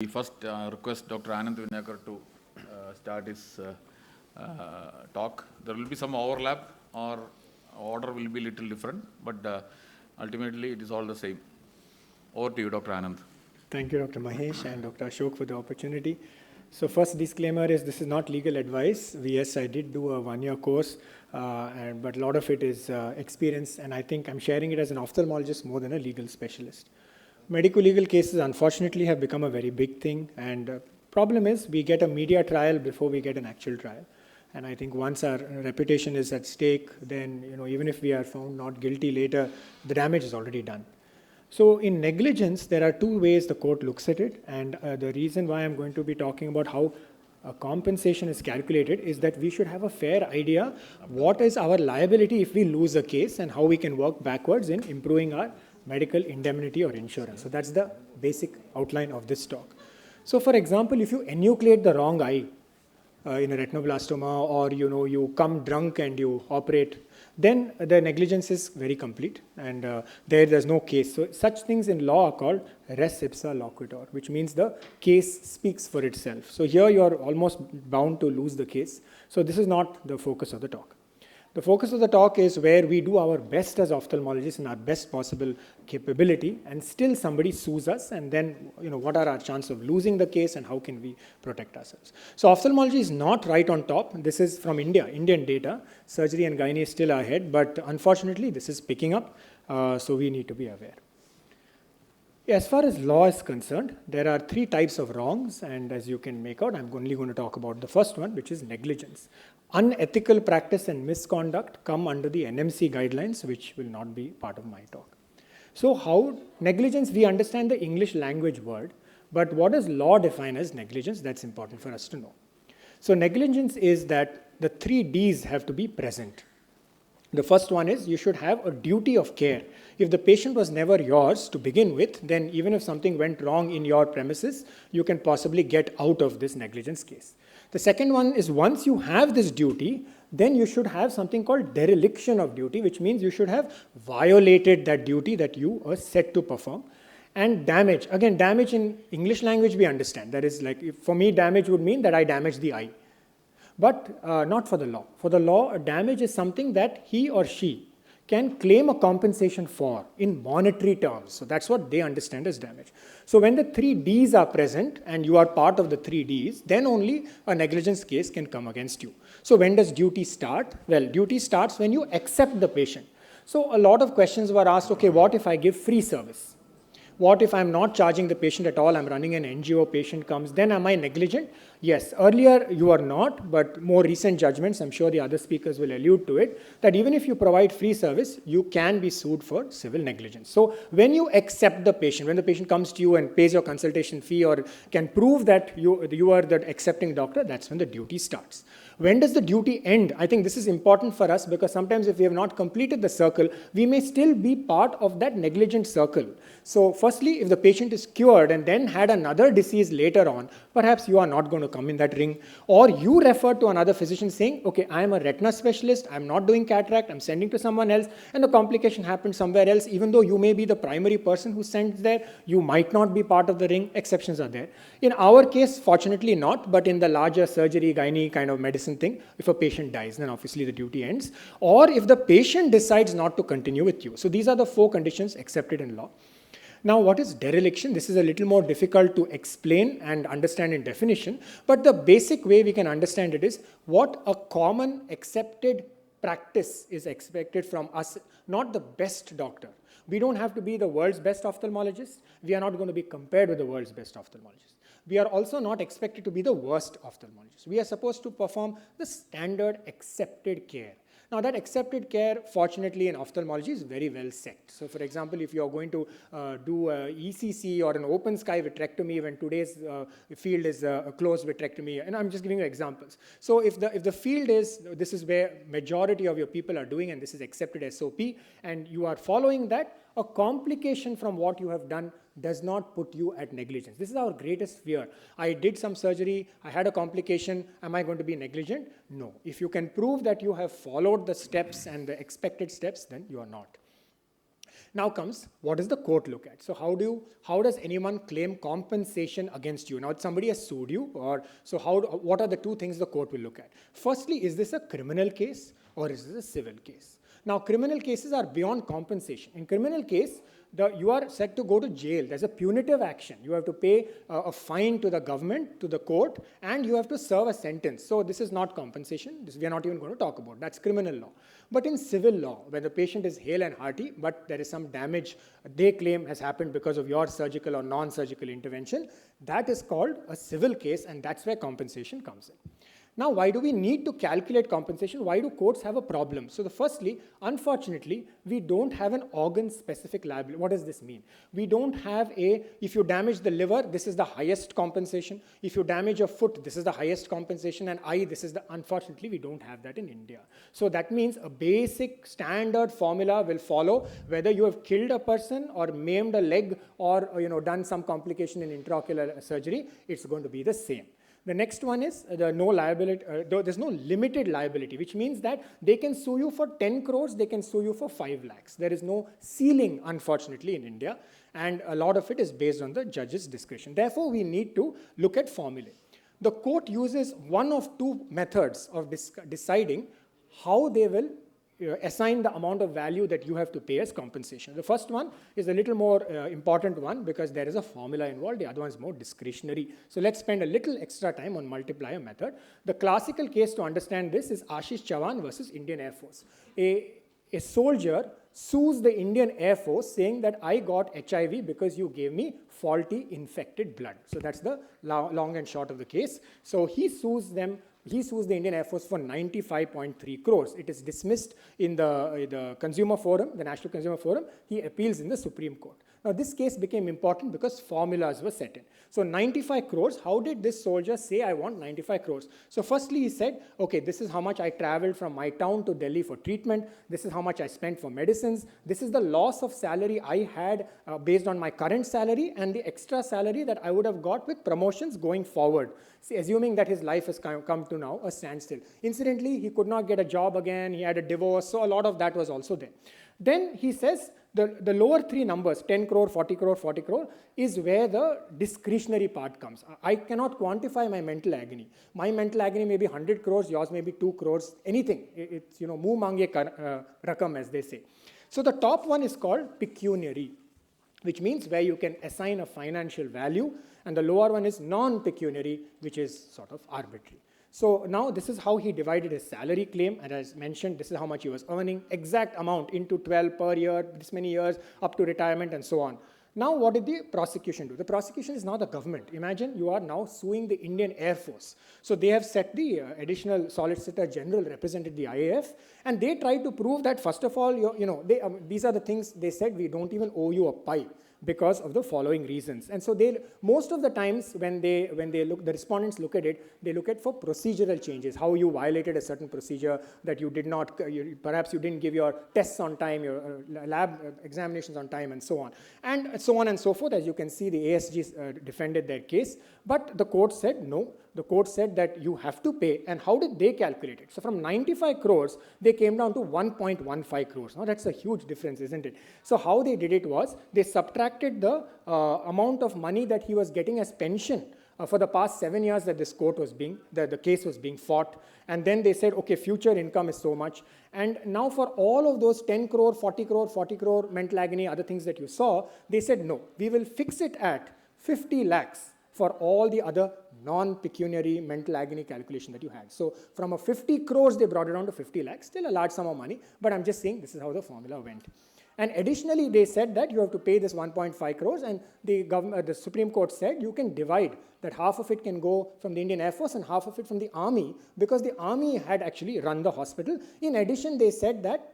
We first request Dr. Anand VINEKAR to start his talk. There will be some overlap or order will be little different, but ultimately it is all the same. Over to you, Dr. Anand. Thank you, Dr. Mahesh and Dr. Ashok for the opportunity. So first disclaimer is this is not legal advice. Yes, I did do a one-year course, but a lot of it is experience, and I think I'm sharing it as an ophthalmologist more than a legal specialist. Medico-legal cases, unfortunately, have become a very big thing, and problem is we get a media trial before we get an actual trial. And I think once our reputation is at stake, then even if we are found not guilty later, the damage is already done. So in negligence, there are two ways the court looks at it, and the reason why I'm going to be talking about how compensation is calculated is that we should have a fair idea what is our liability if we lose a case and how we can work backwards in improving our medical indemnity or insurance. So that's the basic outline of this talk. So for example, if you enucleate the wrong eye in a retinoblastoma, or you come drunk and you operate, then the negligence is very complete, and there's no case. So such things in law are called res ipsa loquitur, which means the case speaks for itself. So here you're almost bound to lose the case. So this is not the focus of the talk. The focus of the talk is where we do our best as ophthalmologists in our best possible capability, and still somebody sues us, and then what are our chances of losing the case and how can we protect ourselves. So ophthalmology is not right on top. This is from India, Indian data. Surgery and gynae is still ahead, but unfortunately this is picking up, so we need to be aware. As far as law is concerned, there are three types of wrongs, and as you can make out, I'm only going to talk about the first one, which is negligence. Unethical practice and misconduct come under the NMC guidelines, which will not be part of my talk. So how negligence, we understand the English language word, but what does law define as negligence? That's important for us to know. So negligence is that the 3 Ds have to be present. The first one is you should have a duty of care. If the patient was never yours to begin with, then even if something went wrong in your premises, you can possibly get out of this negligence case. The second one is once you have this duty, then you should have something called dereliction of duty, which means you should have violated that duty that you are set to perform. And damage, again, damage in English language we understand. That is like, for me, damage would mean that I damaged the eye. But not for the law. For the law, a damage is something that he or she can claim a compensation for in monetary terms. So that's what they understand as damage. So when the 3 Ds are present and you are part of the 3 Ds, then only a negligence case can come against you. So when does duty start? Well, duty starts when you accept the patient. So a lot of questions were asked, okay, what if I give free service? What if I'm not charging the patient at all? I'm running an NGO, patient comes, then am I negligent? Yes, earlier you are not, but more recent judgments, I'm sure the other speakers will allude to it, that even if you provide free service, you can be sued for civil negligence. So when you accept the patient, when the patient comes to you and pays your consultation fee or can prove that you are the accepting doctor, that's when the duty starts. When does the duty end? I think this is important for us because sometimes if we have not completed the circle, we may still be part of that negligent circle. So firstly, if the patient is cured and then had another disease later on, perhaps you are not going to come in that ring, or you refer to another physician saying, okay, I am a retina specialist, I'm not doing cataract, I'm sending to someone else, and the complication happened somewhere else. Even though you may be the primary person who sends there, you might not be part of the ring. Exceptions are there. In our case, fortunately not, but in the larger surgery, gynae kind of medicine thing, if a patient dies, then obviously the duty ends, or if the patient decides not to continue with you. So these are the 4 conditions accepted in law. Now, what is dereliction? This is a little more difficult to explain and understand in definition, but the basic way we can understand it is what a common accepted practice is expected from us, not the best doctor. We don't have to be the world's best ophthalmologist. We are not going to be compared with the world's best ophthalmologist. We are also not expected to be the worst ophthalmologist. We are supposed to perform the standard accepted care. Now that accepted care, fortunately in ophthalmology, is very well set. So for example, if you are going to do a ECC or an open sky vitrectomy when today's field is a closed vitrectomy, and I'm just giving you examples. So if the field is, this is where majority of your people are doing and this is accepted SOP, and you are following that, a complication from what you have done does not put you at negligence. This is our greatest fear. I did some surgery, I had a complication, am I going to be negligent? No. If you can prove that you have followed the steps and the expected steps, then you are not. Now comes, what does the court look at? So how does anyone claim compensation against you? Now somebody has sued you, or so what are the two things the court will look at? Firstly, is this a criminal case or is this a civil case? Now criminal cases are beyond compensation. In criminal case, you are set to go to jail. There's a punitive action. You have to pay a fine to the government, to the court, and you have to serve a sentence. So this is not compensation. This we are not even going to talk about. That's criminal law. But in civil law, when the patient is hale and hearty, but there is some damage they claim has happened because of your surgical or non-surgical intervention, that is called a civil case, and that's where compensation comes in. Now, why do we need to calculate compensation? Why do courts have a problem? So firstly, unfortunately, we don't have an organ-specific liability. What does this mean? We don't have if you damage the liver, this is the highest compensation. If you damage a foot, this is the highest compensation. And eye, unfortunately, we don't have that in India. So that means a basic standard formula will follow whether you have killed a person or maimed a leg or done some complication in intraocular surgery, it's going to be the same. The next one is no liability. There's no limited liability, which means that they can sue you for 10 crores, they can sue you for 5 lakhs. There is no ceiling, unfortunately, in India, and a lot of it is based on the judge's discretion. Therefore, we need to look at formulae. The court uses one of two methods of deciding how they will assign the amount of value that you have to pay as compensation. The first one is a little more important one because there is a formula involved. The other one is more discretionary. So let's spend a little extra time on multiplier method. The classical case to understand this is Ashish Chavan versus Indian Air Force. A soldier sues the Indian Air Force saying that I got HIV because you gave me faulty infected blood. So that's the long and short of the case. So he sues them. He sues the Indian Air Force for 95.3 crores. It is dismissed in the Consumer Forum, the National Consumer Forum. He appeals in the Supreme Court. Now, this case became important because formulas were set in. So 95 crores, how did this soldier say, I want 95 crores? So firstly, he said, okay, this is how much I traveled from my town to Delhi for treatment. This is how much I spent for medicines. This is the loss of salary I had based on my current salary and the extra salary that I would have got with promotions going forward. See, assuming that his life has come to now a standstill. Incidentally, he could not get a job again. He had a divorce. So a lot of that was also there. Then he says the lower three numbers, 10 crore, 40 crore, 40 crore, is where the discretionary part comes. I cannot quantify my mental agony. My mental agony may be 100 crores, yours may be 2 crores, anything. It's, muh mange rakam, as they say. So the top one is called pecuniary, which means where you can assign a financial value, and the lower one is non-pecuniary, which is sort of arbitrary. So now this is how he divided his salary claim, and as mentioned, this is how much he was earning, exact amount into 12 per year, this many years, up to retirement and so on. Now what did the prosecution do? The prosecution is now the government. Imagine you are now suing the Indian Air Force. So they have set the additional Solicitor General represented the IAF, and they tried to prove that first of all, these are the things they said, we don't even owe you a pie because of the following reasons. And so most of the times when they look, the respondents look at it, they look at for procedural changes, how you violated a certain procedure, that you did not, perhaps you didn't give your tests on time, your lab examinations on time, and so on. And so on and so forth. As you can see, the ASGs defended their case, but the court said no. The court said that you have to pay. And how did they calculate it? So from 95 crores, they came down to 1.15 crores. Now that's a huge difference, isn't it? So how they did it was, they subtracted the amount of money that he was getting as pension for the past 7 years that this court was the case was being fought. And then they said, okay, future income is so much. And now for all of those 10 crore, 40 crore, 40 crore, mental agony, other things that you saw, they said, no, we will fix it at 50 lakhs for all the other non-pecuniary mental agony calculation that you had. So from a 50 crores, they brought it down to 50 lakhs, still a large sum of money, but I'm just saying this is how the formula went. And additionally, they said that you have to pay this 1.5 crores, and the Supreme Court said you can divide, that half of it can go from the Indian Air Force and half of it from the Army, because the Army had actually run the hospital. In addition, they said that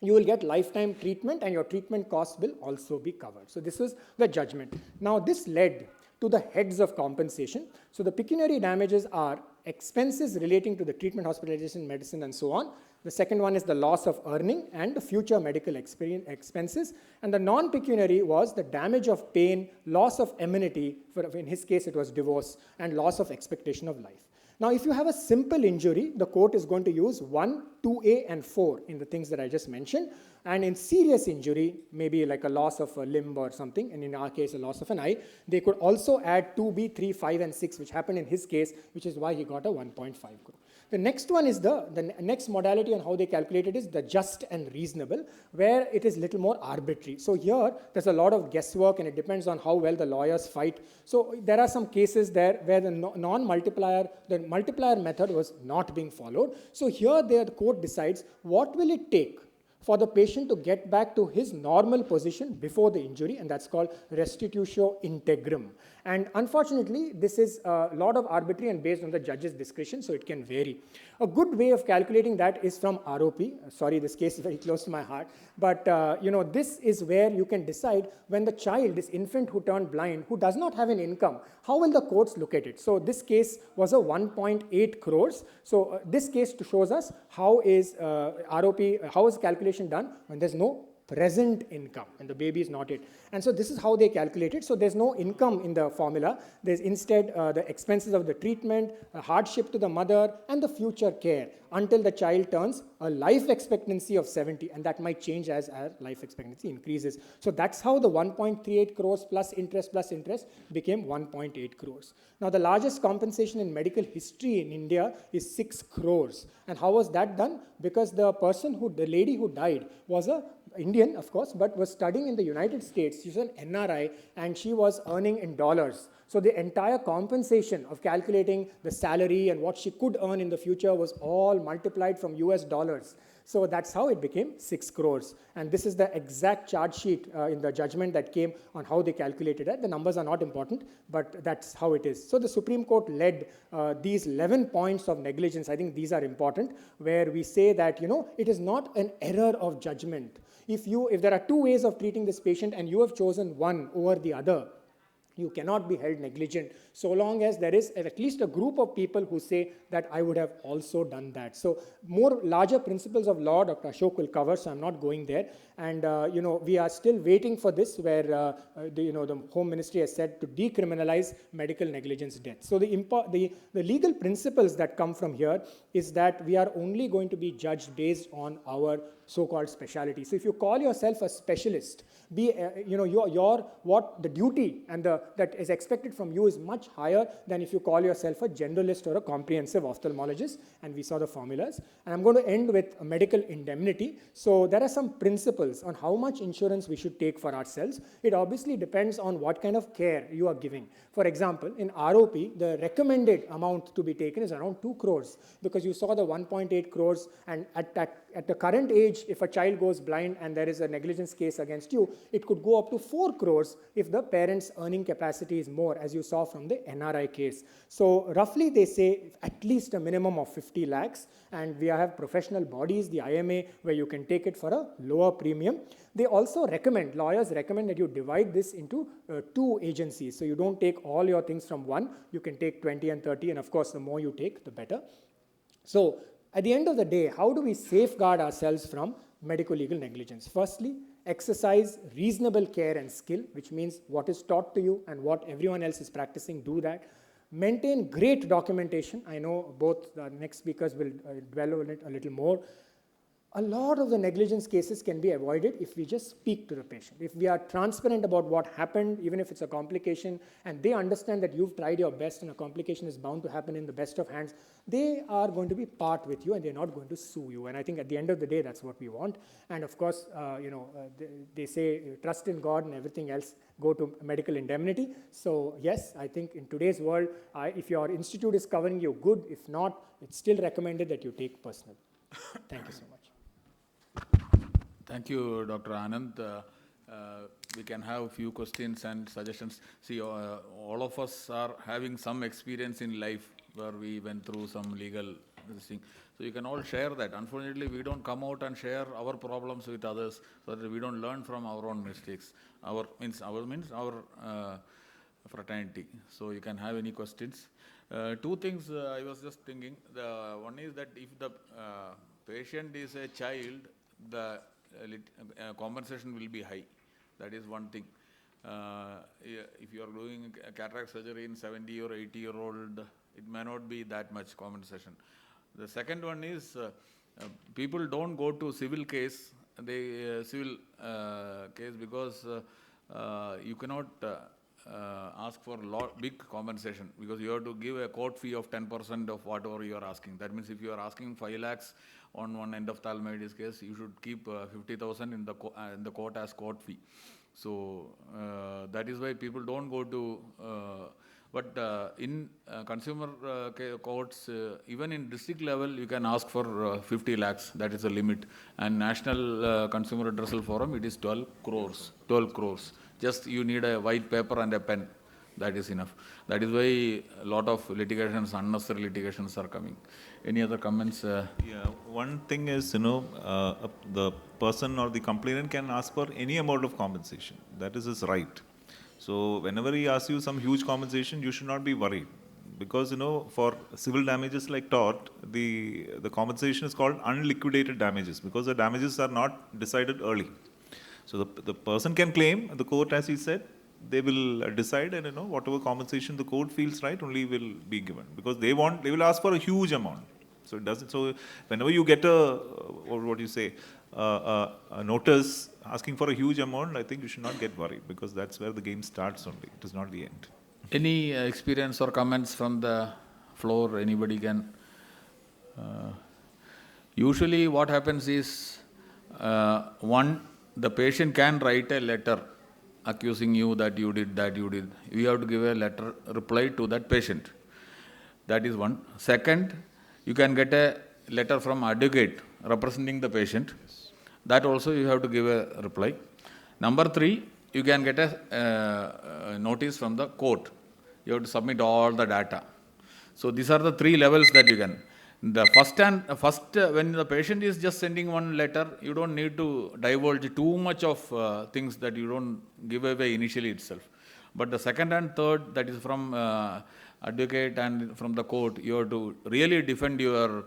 you will get lifetime treatment and your treatment costs will also be covered. So this was the judgment. Now this led to the heads of compensation. So the pecuniary damages are expenses relating to the treatment, hospitalization, medicine, and so on. The second one is the loss of earning and the future medical expenses. And the non-pecuniary was the damage of pain, loss of amenity, in his case it was divorce, and loss of expectation of life. Now, if you have a simple injury, the court is going to use 1, 2A, and 4 in the things that I just mentioned. And in serious injury, maybe like a loss of a limb or something, and in our case, a loss of an eye, they could also add 2B, 3, 5, and 6, which happened in his case, which is why he got a 1.5 crore. The next one is the next modality on how they calculate it is the just and reasonable, where it is little more arbitrary. So here, there's a lot of guesswork, and it depends on how well the lawyers fight. So there are some cases there where the the multiplier method was not being followed. So here, the court decides what will it take for the patient to get back to his normal position before the injury, and that's called restitutio integrum. And unfortunately, this is a lot of arbitrary and based on the judge's discretion, so it can vary. A good way of calculating that is from ROP. Sorry, this case is very close to my heart, but this is where you can decide when the child, this infant who turned blind, who does not have an income, how will the courts look at it? So this case was a 1.8 crores. So this case shows us how is ROP, how is calculation done when there's no present income and the baby is not it. And so this is how they calculate it. So there's no income in the formula. There's instead the expenses of the treatment, a hardship to the mother, and the future care until the child turns a life expectancy of 70, and that might change as our life expectancy increases. So that's how the 1.38 crores plus interest became 1.8 crores. Now the largest compensation in medical history in India is 6 crores. And how was that done? Because the lady who died was a Indian, of course, but was studying in the United States. She's an NRI, and she was earning in dollars. So the entire compensation of calculating the salary and what she could earn in the future was all multiplied from US dollars. So that's how it became 6 crores. And this is the exact charge sheet in the judgment that came on how they calculated it. The numbers are not important, but that's how it is. So the Supreme Court led these 11 points of negligence. I think these are important, where we say that, it is not an error of judgment. If there are two ways of treating this patient and you have chosen one over the other, you cannot be held negligent so long as there is at least a group of people who say that I would have also done that. So more larger principles of law, Dr. Ashok will cover, so I'm not going there. And, we are still waiting for this, where, the Home Ministry has said to decriminalize medical negligence deaths. So the legal principles that come from here is that we are only going to be judged based on our so-called specialty. So if you call yourself a specialist, what the duty and that is expected from you is much higher than if you call yourself a generalist or a comprehensive ophthalmologist, and we saw the formulas. And I'm going to end with a medical indemnity. So there are some principles on how much insurance we should take for ourselves. It obviously depends on what kind of care you are giving. For example, in ROP, the recommended amount to be taken is around 2 crores, because you saw the 1.8 crores, and at the current age, if a child goes blind and there is a negligence case against you, it could go up to 4 crores if the parent's earning capacity is more, as you saw from the NRI case. So roughly they say at least a minimum of 50 lakhs, and we have professional bodies, the IMA, where you can take it for a lower premium. They also lawyers recommend that you divide this into 2 agencies. So you don't take all your things from one, you can take 20 and 30, and of course the more you take, the better. So at the end of the day, how do we safeguard ourselves from medico-legal negligence? Firstly, exercise reasonable care and skill, which means what is taught to you and what everyone else is practicing, do that. Maintain great documentation. I know both the next speakers will dwell on it a little more. A lot of the negligence cases can be avoided if we just speak to the patient. If we are transparent about what happened, even if it's a complication, and they understand that you've tried your best and a complication is bound to happen in the best of hands, they are going to be part with you and they're not going to sue you. And I think at the end of the day, that's what we want. And of course, they say trust in God and everything else, go to medical indemnity. So yes, I think in today's world, if your institute is covering you, good. If not, it's still recommended that you take personal. Thank you so much. Thank you, Dr. Anand. We can have a few questions and suggestions. See, all of us are having some experience in life where we went through some legal thing. So you can all share that. Unfortunately, we don't come out and share our problems with others, so that we don't learn from our own mistakes. Our fraternity. So you can have any questions. 2 things I was just thinking. The one is that if the patient is a child, the compensation will be high. That is one thing. If you are doing a cataract surgery in 70 or 80-year-old, it may not be that much compensation. The second one is people don't go to civil case the civil case because you cannot ask for big compensation because you have to give a court fee of 10% of whatever you are asking. That means if you are asking 5 lakhs on one end of Talmaidi's case, you should keep 50,000 in the court as court fee. So that is why people don't go to. But in consumer courts, even in district level, you can ask for 50 lakhs. That is the limit. And National Consumer Redressal Forum, it is 12 crores. 12 crores. Just you need a white paper and a pen. That is enough. That is why a lot of litigations, unnecessary litigations are coming. Any other comments? Yeah, one thing is, the person or the complainant can ask for any amount of compensation. That is his right. So whenever he asks you some huge compensation, you should not be worried. Because, for civil damages like tort, the compensation is called unliquidated damages because the damages are not decided early. So the person can claim, the court, as he said, they will decide, and whatever compensation the court feels right only will be given because they will ask for a huge amount. So it doesn't. So whenever you get a notice asking for a huge amount, I think you should not get worried because that's where the game starts only. It is not the end. Any experience or comments from the floor? Anybody can? Usually what happens is, the patient can write a letter accusing you that you did, that you did. You have to give a letter reply to that patient. That is one. Second, you can get a letter from advocate representing the patient. That also you have to give a reply. Number 3, you can get a notice from the court. You have to submit all the data. So these are the 3 levels that you can. The first, when the patient is just sending one letter, you don't need to divulge too much of things that you don't give away initially itself. But the second and third, that is from advocate and from the court, you have to really defend your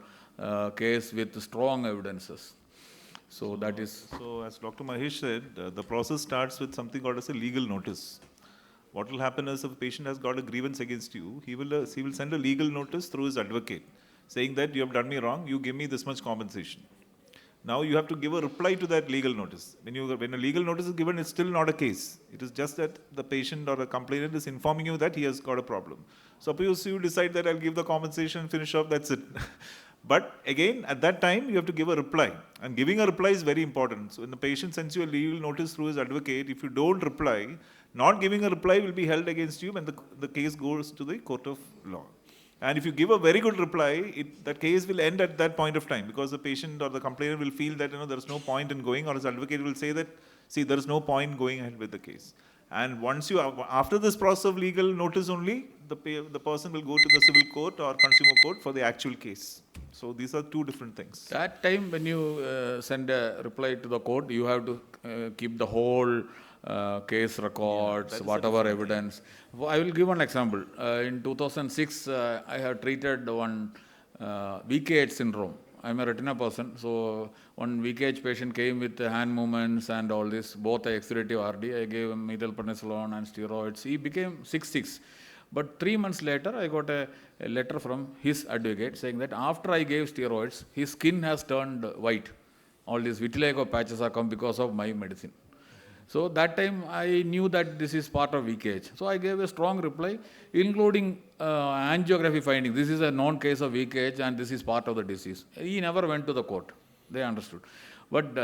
case with strong evidences. So that is. So as Dr. Mahesh said, the process starts with something called as a legal notice. What will happen is if a patient has got a grievance against you, he will send a legal notice through his advocate, saying that you have done me wrong, you give me this much compensation. Now you have to give a reply to that legal notice. When a legal notice is given, it's still not a case. It is just that the patient or the complainant is informing you that he has got a problem. Suppose you decide that I'll give the compensation, finish off, that's it. But again, at that time, you have to give a reply. And giving a reply is very important. So when the patient sends you a legal notice through his advocate, if you don't reply, not giving a reply will be held against you when the case goes to the court of law. And if you give a very good reply, that case will end at that point of time because the patient or the complainant will feel that there is no point in going, or his advocate will say that, see, there is no point going ahead with the case. And once after this process of legal notice only, the person will go to the civil court or consumer court for the actual case. So these are 2 different things. That time when you send a reply to the court, you have to keep the whole case records, whatever evidence. I will give one example. In 2006, I have treated one VKH syndrome. I'm a retina person, so one VKH patient came with hand movements and all this, both exudative RD. I gave him methylprednisolone and steroids. He became 6'6". But 3 months later, I got a letter from his advocate saying that after I gave steroids, his skin has turned white. All these vitiligo patches have come because of my medicine. So that time I knew that this is part of VKH. So I gave a strong reply, including angiography finding. This is a known case of VKH and this is part of the disease. He never went to the court. They understood. But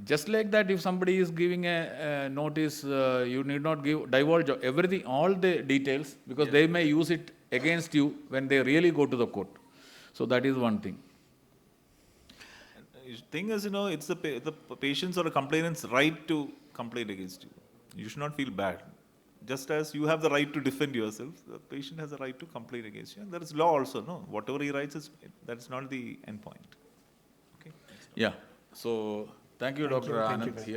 just like that, if somebody is giving a notice, you need not divulge everything, all the details, because they may use it against you when they really go to the court. So that is one thing. The thing is, it's the patient's or the complainant's right to complain against you. You should not feel bad. Just as you have the right to defend yourself, the patient has a right to complain against you. And there is law also, no? Whatever he writes, that's not the end point. Okay? Yeah. So, thank you, Dr. Anand.